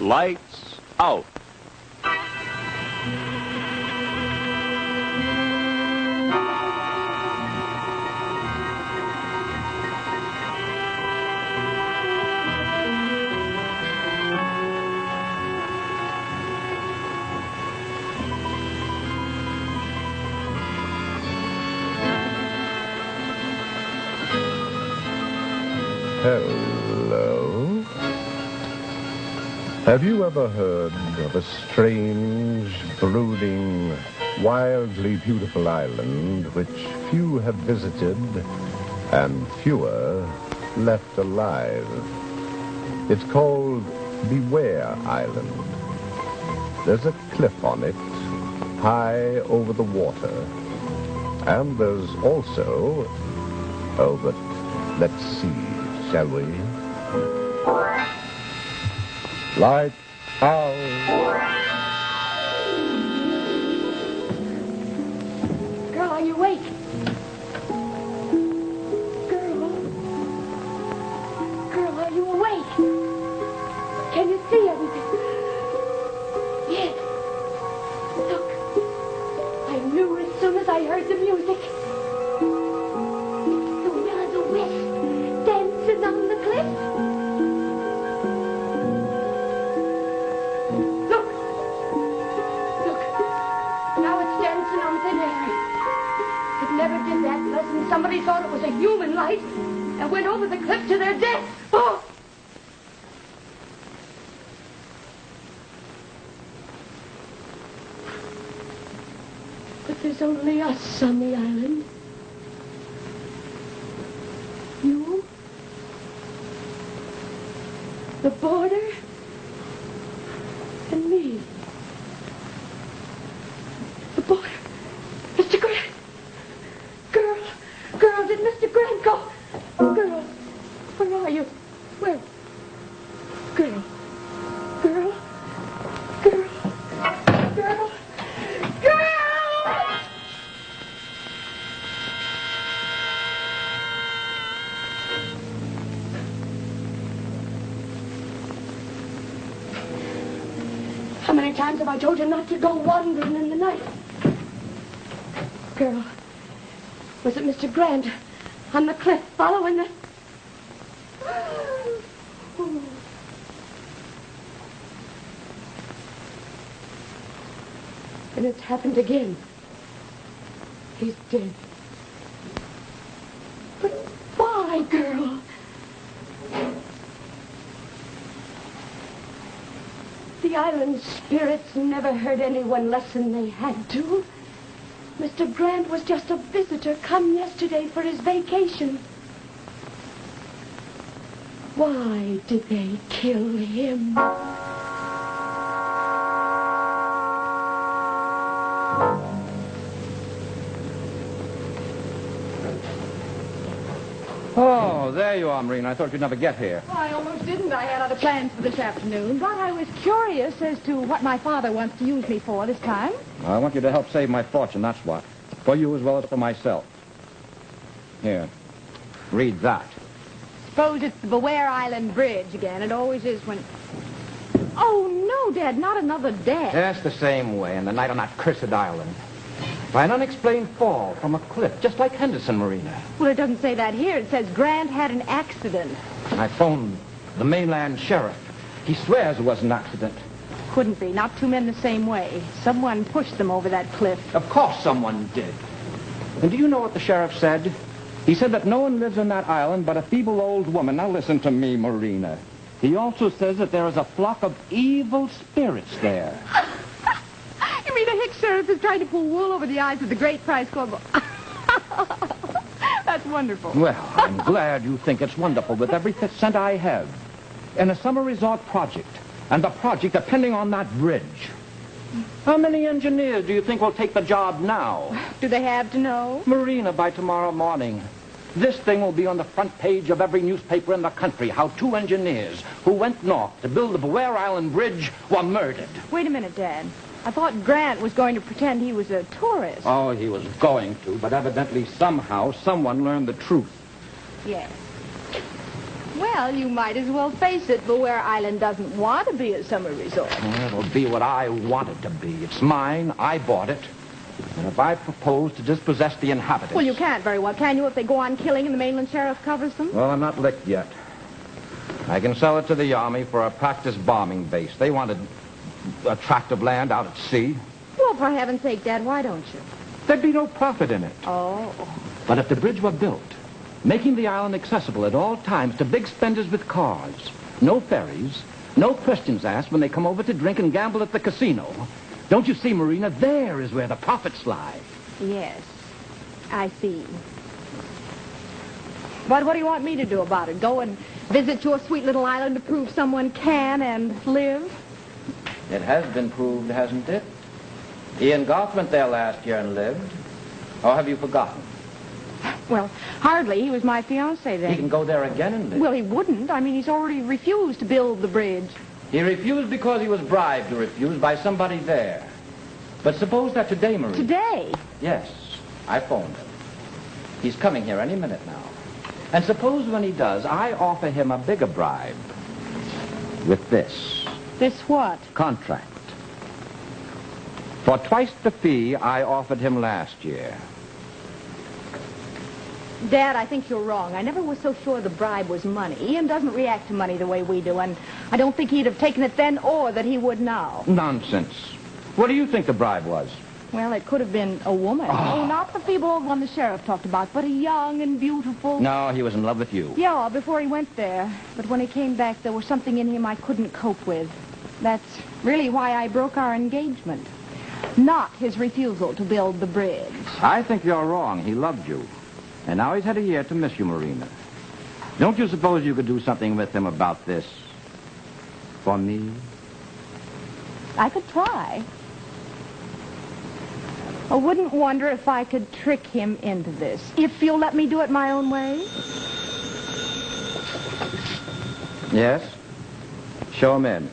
Lights out. Hello. Have you ever heard of a strange, brooding, wildly beautiful island which few have visited and fewer left alive? It's called Beware Island. There's a cliff on it, high over the water. And there's also... Oh, but let's see, shall we? Lights out. Girl, are you awake? Girl, are you awake? Can you see everything? Yes. Look, I knew as soon as I heard the music. The will-o'-the-wisp dancing on the cliff. Never did that unless somebody thought it was a human light and went over the cliff to their death. Oh! But there's only us on the island. You, the border, and me. The border. Mr. Grant. Girl, did Mr. Grant go? Girl, where are you? Where? Girl. How many times have I told you not to go wandering in the night? Girl. Was it Mr. Grant on the cliff following the... And it's happened again. He's dead. But why, girl? The island spirits never hurt anyone less than they had to. Mr. Grant was just a visitor come yesterday for his vacation. Why did they kill him? Oh, there you are, Marina. I thought you'd never get here. Well, I almost didn't. I had other plans for this afternoon, but I was curious as to what my father wants to use me for this time. I want you to help save my fortune, that's what. For you as well as for myself. Here, read that. Suppose it's the Beware Island Bridge again. It always is when... Oh, no, Dad, not another death. Yes, the same way, and the night on that cursed island. By an unexplained fall from a cliff, just like Henderson, Marina. Well, it doesn't say that here. It says Grant had an accident. I phoned the mainland sheriff. He swears it was an accident. Couldn't be. Not two men the same way. Someone pushed them over that cliff. Of course someone did. And do you know what the sheriff said? He said that no one lives on that island but a feeble old woman. Now listen to me, Marina. He also says that there is a flock of evil spirits there. You mean a hick sheriff is trying to pull wool over the eyes of the great prize club? That's wonderful. Well, I'm glad you think it's wonderful with every cent I have. In a summer resort project, and the project depending on that bridge. How many engineers do you think will take the job now? Do they have to know? Marina, by tomorrow morning. This thing will be on the front page of every newspaper in the country, how two engineers who went north to build the Beware Island Bridge were murdered. Wait a minute, Dad. I thought Grant was going to pretend he was a tourist. Oh, he was going to, but evidently somehow someone learned the truth. Yes. Well, you might as well face it. Beware Island doesn't want to be a summer resort. It'll be what I want it to be. It's mine. I bought it. And if I propose to dispossess the inhabitants... Well, you can't very well, can you, if they go on killing and the mainland sheriff covers them? Well, I'm not licked yet. I can sell it to the Army for a practice bombing base. They wanted a tract of land out at sea. Well, for heaven's sake, Dad, why don't you? There'd be no profit in it. Oh. But if the bridge were built, making the island accessible at all times to big spenders with cars, no ferries, no questions asked when they come over to drink and gamble at the casino. Don't you see, Marina? There is where the profits lie. Yes, I see. But what do you want me to do about it? Go and visit your sweet little island to prove someone can and live? It has been proved, hasn't it? Ian Goff went there last year and lived. Or have you forgotten? Well, hardly. He was my fiancé then. He can go there again and live. Well, he wouldn't. I mean, he's already refused to build the bridge. He refused because he was bribed to refuse by somebody there. But suppose that today, Marie... Today? Yes. I phoned him. He's coming here any minute now. And suppose when he does, I offer him a bigger bribe. With this. This what? Contract. For twice the fee I offered him last year. Dad, I think you're wrong. I never was so sure the bribe was money. Ian doesn't react to money the way we do, and I don't think he'd have taken it then or that he would now. Nonsense. What do you think the bribe was? Well, it could have been a woman. Oh, not the feeble old one the sheriff talked about, but a young and beautiful... No, he was in love with you. Yeah, before he went there. But when he came back, there was something in him I couldn't cope with. That's really why I broke our engagement. Not his refusal to build the bridge. I think you're wrong. He loved you. And now he's had a year to miss you, Marina. Don't you suppose you could do something with him about this? For me? I could try. I wouldn't wonder if I could trick him into this. If you'll let me do it my own way. Yes? Show him in.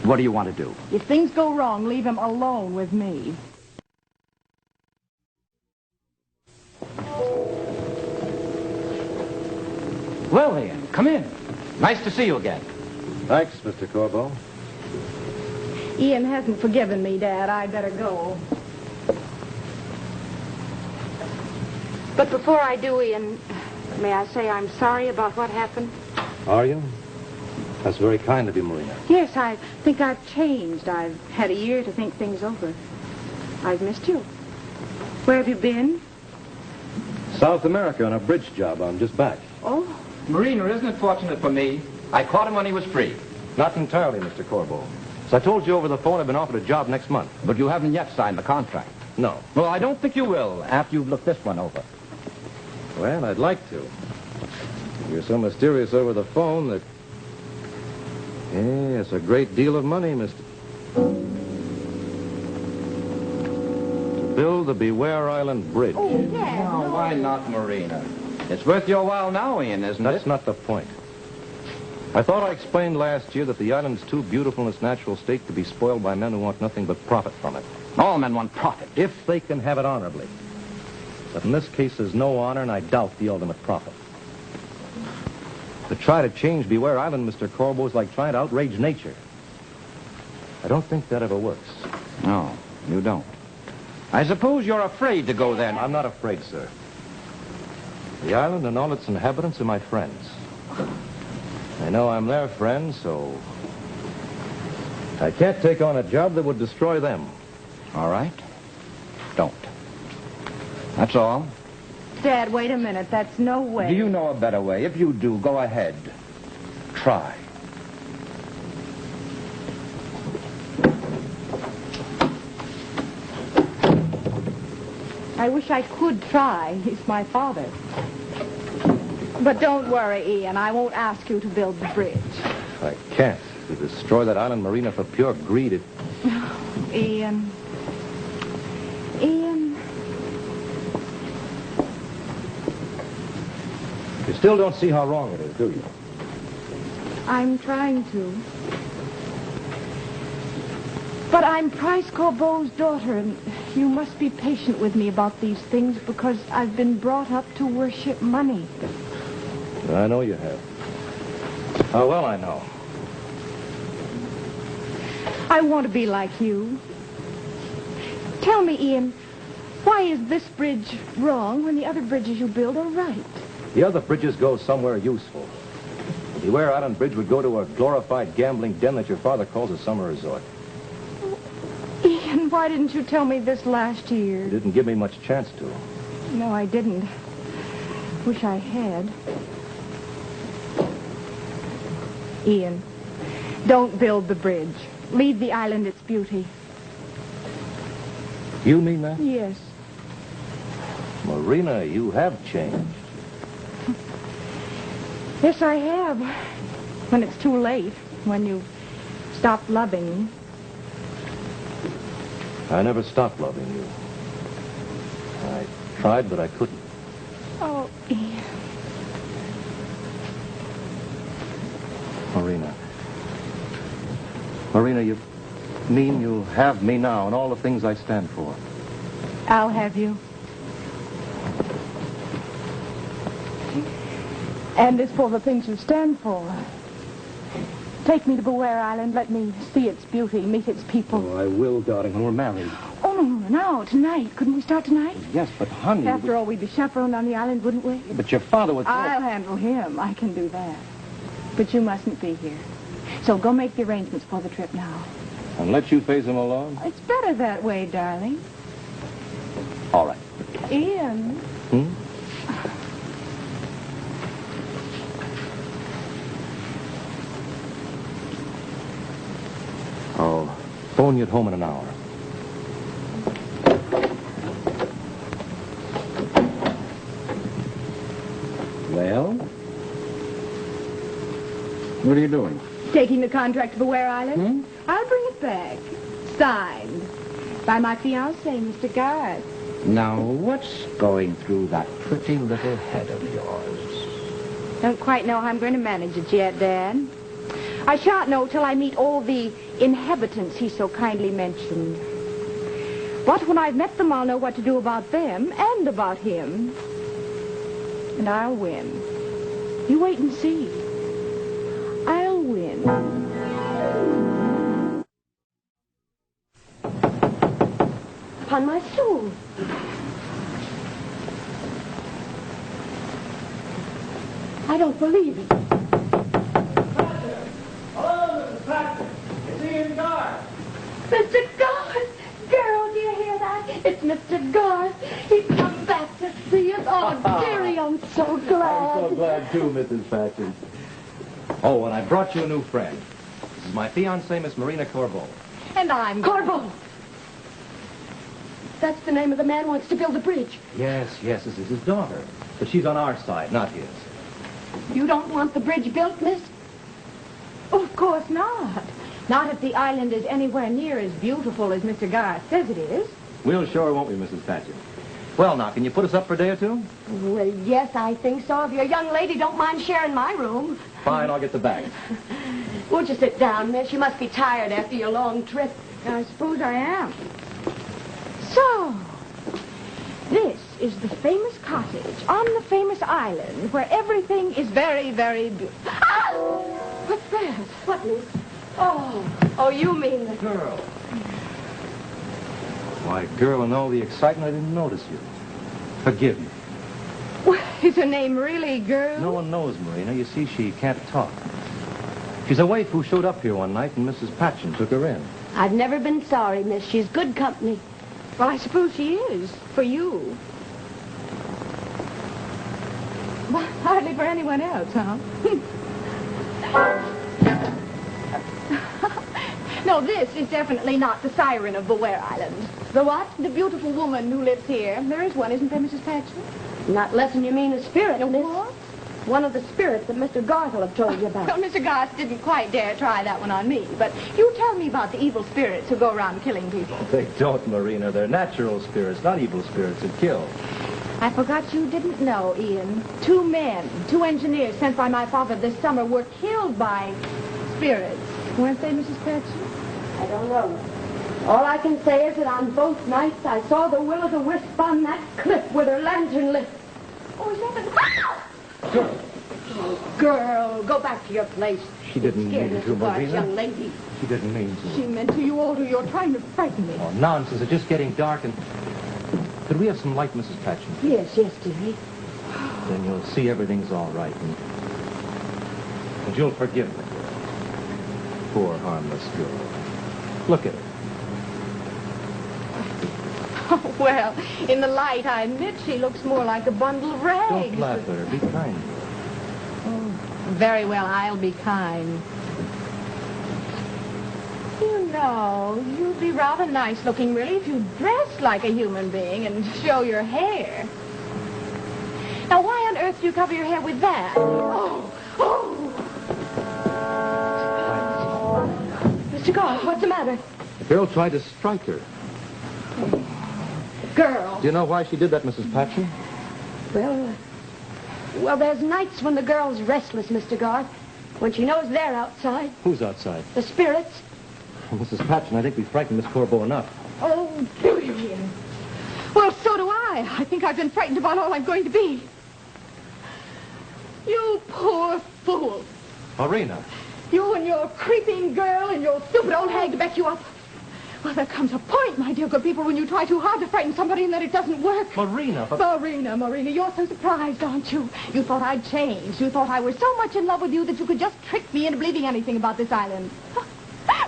What do you want to do? If things go wrong, leave him alone with me. Well, Ian, come in. Nice to see you again. Thanks, Mr. Corbo. Ian hasn't forgiven me, Dad. I'd better go. But before I do, Ian, may I say I'm sorry about what happened? Are you? That's very kind of you, Marina. Yes, I think I've changed. I've had a year to think things over. I've missed you. Where have you been? South America on a bridge job. I'm just back. Oh. Marina, isn't it fortunate for me? I caught him when he was free. Not entirely, Mr. Corbo. As I told you over the phone, I've been offered a job next month. But you haven't yet signed the contract. No. Well, I don't think you will after you've looked this one over. Well, I'd like to. You're so mysterious over the phone that... Yeah, it's a great deal of money, mister. To build the Beware Island Bridge. Oh, Dad, No, why not, Marina? It's worth your while now, Ian, isn't it? That's not the point. I thought I explained last year that the island's too beautiful in its natural state to be spoiled by men who want nothing but profit from it. All men want profit. If they can have it honorably. But in this case, there's no honor, and I doubt the ultimate profit. To try to change Beware Island, Mr. Corbo, is like trying to outrage nature. I don't think that ever works. No, you don't. I suppose you're afraid to go there. I'm not afraid, sir. The island and all its inhabitants are my friends. I know I'm their friend, so I can't take on a job that would destroy them. All right. Don't. That's all. Dad, wait a minute. That's no way. Do you know a better way? If you do, go ahead. Try. I wish I could try. He's my father. But don't worry, Ian. I won't ask you to build the bridge. I can't. To destroy that island marina for pure greed, it... Ian. Ian. You still don't see how wrong it is, do you? I'm trying to. But I'm Price Corbeau's daughter, and you must be patient with me about these things because I've been brought up to worship money. I know you have. Oh, well, I know. I want to be like you. Tell me, Ian, why is this bridge wrong when the other bridges you build are right? The other bridges go somewhere useful. The Beware Island Bridge would go to a glorified gambling den that your father calls a summer resort. Ian, why didn't you tell me this last year? You didn't give me much chance to. No, I didn't. Wish I had. Ian, don't build the bridge. Leave the island its beauty. You mean that? Yes. Marina, you have changed. Yes, I have. When it's too late. When you've stopped loving me. I never stopped loving you. I tried, but I couldn't. Oh, Ian. Marina. Marina, you mean you'll have me now and all the things I stand for? I'll have you. And as for the things you stand for, take me to Beware Island, let me see its beauty, meet its people. Oh, I will, darling, when we're married. Oh, no, tonight. Couldn't we start tonight? Yes, but honey... After all, we'd be chaperoned on the island, wouldn't we? But your father would... I'll handle him. I can do that. But you mustn't be here. So go make the arrangements for the trip now. And let you face him alone? It's better that way, darling. All right. Ian. I'll phone you at home in an hour. Well? What are you doing? Taking the contract to Beware Island? I'll bring it back. Signed. By my fiancé, Mr. Garth. Now, what's going through that pretty little head of yours? Don't quite know how I'm going to manage it yet, Dad. I shan't know till I meet all the inhabitants he so kindly mentioned. But when I've met them, I'll know what to do about them and about him. And I'll win. You wait and see. I'll win. Upon my soul. I don't believe it. Hello, Mrs. Patrick. It's Ian Garth. Mr. Garth! Girl, do you hear that? It's Mr. Garth. He's come back to see us. Oh, dearie, I'm so glad. I'm so glad, too, Mrs. Patchen. Oh, and I brought you a new friend. This is my fiancée, Miss Marina Corbeau. And I'm... Corbeau! That's the name of the man who wants to build a bridge. Yes, this is his daughter. But she's on our side, not his. You don't want the bridge built, miss? Of course not. Not if the island is anywhere near as beautiful as Mr. Garth says it is. We'll sure, won't we, Mrs. Patchen? Well, now, can you put us up for a day or two? Well, yes, I think so. If your young lady don't mind sharing my room. Fine, I'll get the bags. Won't you sit down, miss? You must be tired after your long trip. I suppose I am. So, this is the famous cottage on the famous island where everything is very, very beautiful. Ah! What's that? What, miss? Oh, you mean the... Girl. Why, girl, in all the excitement, I didn't notice you. Forgive me. Well, is her name really Girl? No one knows, Marina. You see, she can't talk. She's a waif who showed up here one night, and Mrs. Patchen took her in. I've never been sorry, miss. She's good company. Well, I suppose she is, for you. Well, hardly for anyone else, huh? No, this is definitely not the siren of Beware Island. The what? The beautiful woman who lives here. There is one, isn't there, Mrs. Patchen? Not less than you mean a spirit, The miss. what? One of the spirits that Mr. Garth will have told you about. Well, Mr. Garth didn't quite dare try that one on me, but you tell me about the evil spirits who go around killing people. They don't, Marina. They're natural spirits, not evil spirits that kill. I forgot you didn't know, Ian. 2 men, 2 engineers sent by my father this summer were killed by spirits. Weren't they, Mrs. Patchen? I don't know. All I can say is that on both nights I saw the will of the Wisp on that cliff with her lantern lit. Oh, is that the... Girl. girl, go back to your place. She didn't Scared mean us to, about Marina. young lady. She didn't mean to. She meant to you, Alder. You're trying to frighten me. Oh, nonsense. It's just getting dark and... Could we have some light, Mrs. Patchen? Yes, dearie. Then you'll see everything's all right. And you'll forgive me. Poor, harmless girl. Look at her. Oh, well, in the light, I admit she looks more like a bundle of rags. Don't laugh at her. Be kind. Oh, very well, I'll be kind. You know, you'd be rather nice looking, really, if you dressed like a human being and show your hair. Now, why on earth do you cover your hair with that? Oh! Mr. Garth, what's the matter? The girl tried to strike her. Girl. Do you know why she did that, Mrs. Patchen? Well, there's nights when the girl's restless, Mr. Garth. When she knows they're outside. Who's outside? The spirits. Mrs. Patchen, I think we frightened Miss Corbo enough. Oh, do you, Ian? Well, so do I. I think I've been frightened about all I'm going to be. You poor fool. Marina. You and your creeping girl and your stupid old hag to back you up. Well, there comes a point, my dear good people, when you try too hard to frighten somebody and then it doesn't work. Marina, but... Marina, you're so surprised, aren't you? You thought I'd changed. You thought I was so much in love with you that you could just trick me into believing anything about this island.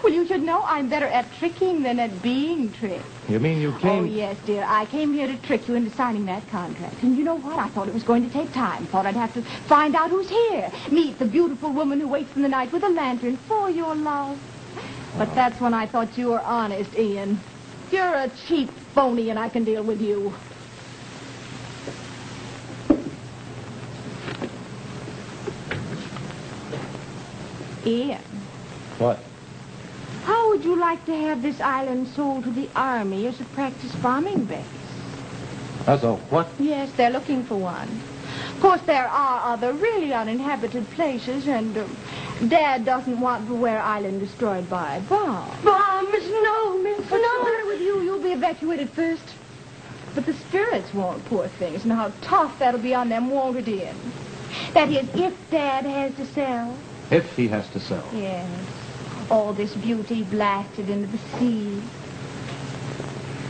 Well, you should know I'm better at tricking than at being tricked. You mean you came... Oh, yes, dear. I came here to trick you into signing that contract. And you know what? I thought it was going to take time. Thought I'd have to find out who's here. Meet the beautiful woman who waits in the night with a lantern for your love. But that's when I thought you were honest, Ian. You're a cheap phony, and I can deal with you. Ian. What? How would you like to have this island sold to the Army as a practice bombing base? As a what? Yes, they're looking for one. Of course, there are other really uninhabited places, and Dad doesn't want Beware Island destroyed by a bomb. Bombs, no, Miss, What's the matter with you? You'll be evacuated first. But the spirits won't, poor things, and how tough that'll be on them, won't it, Ian? That is, if Dad has to sell. If he has to sell. Yes. All this beauty blasted into the sea.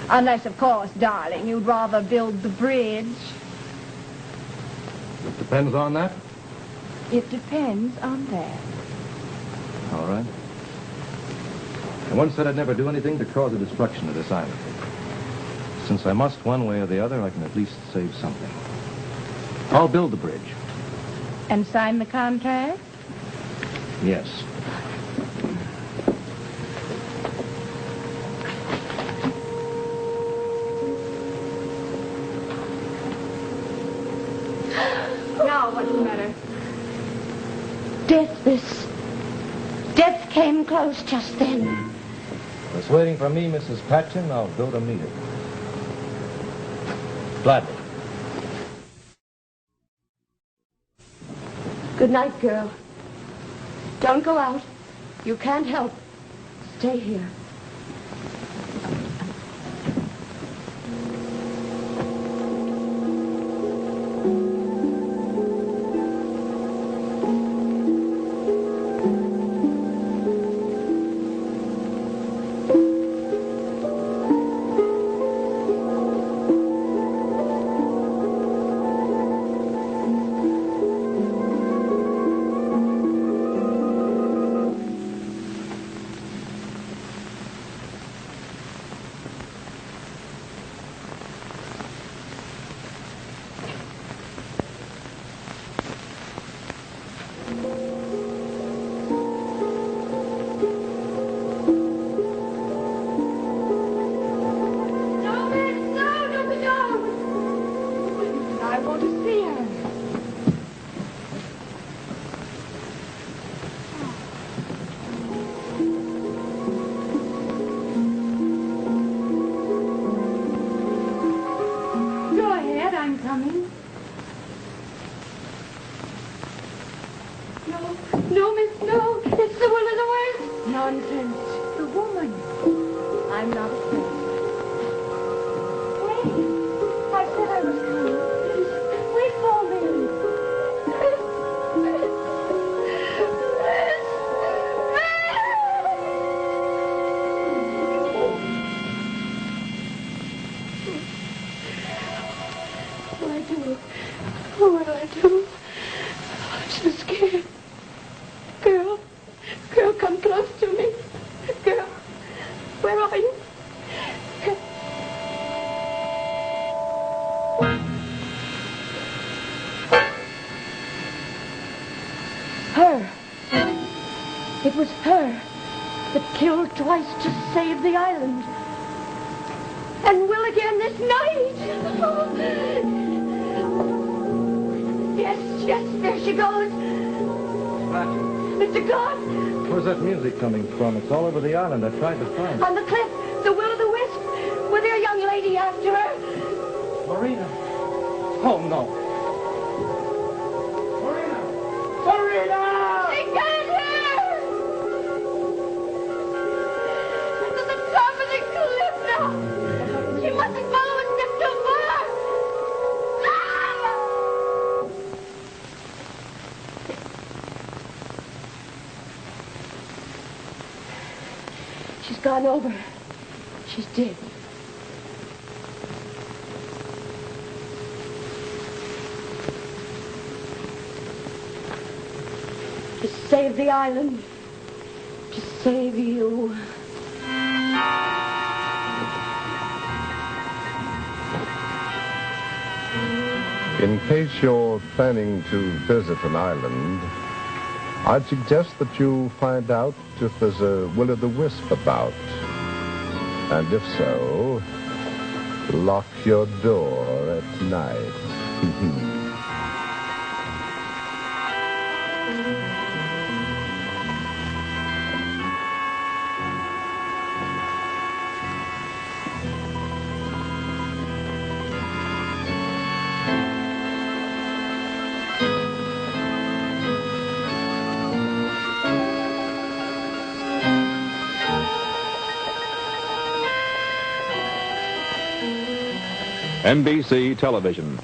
Unless, of course, darling, you'd rather build the bridge. It depends on that. It depends on that. All right. I once said I'd never do anything to cause the destruction of this island. Since I must one way or the other, I can at least save something. I'll build the bridge. And sign the contract? Yes. Now, what's the matter? Death, Miss. Death came close just then. It's waiting for me, Mrs. Patchen. I'll go to meet it. Gladly. Good night, girl. Don't go out. You can't help. Stay here. I'm coming. No, Miss, no. It's the woman of the world. Nonsense. The woman. I'm not afraid. Wait. I said I was coming. Wait for me. I'm so scared. Girl, come close to me. Girl, where are you? Her. It was her that killed twice to save the island. And will again this night. Yes, there she goes. Mr. God. Where's that music coming from? It's all over the island. I tried to find it. On the cliff, the will-o'-the-wisp, with their young lady after her. Marina. Oh, no. Marina! They got her! To the top of the cliff now. She mustn't follow a step too far. Ah! She's gone over. She's dead. To save the island. To save you. In case you're planning to visit an island, I'd suggest that you find out if there's a will-o'-the-wisp about. And if so, lock your door at night. NBC Television.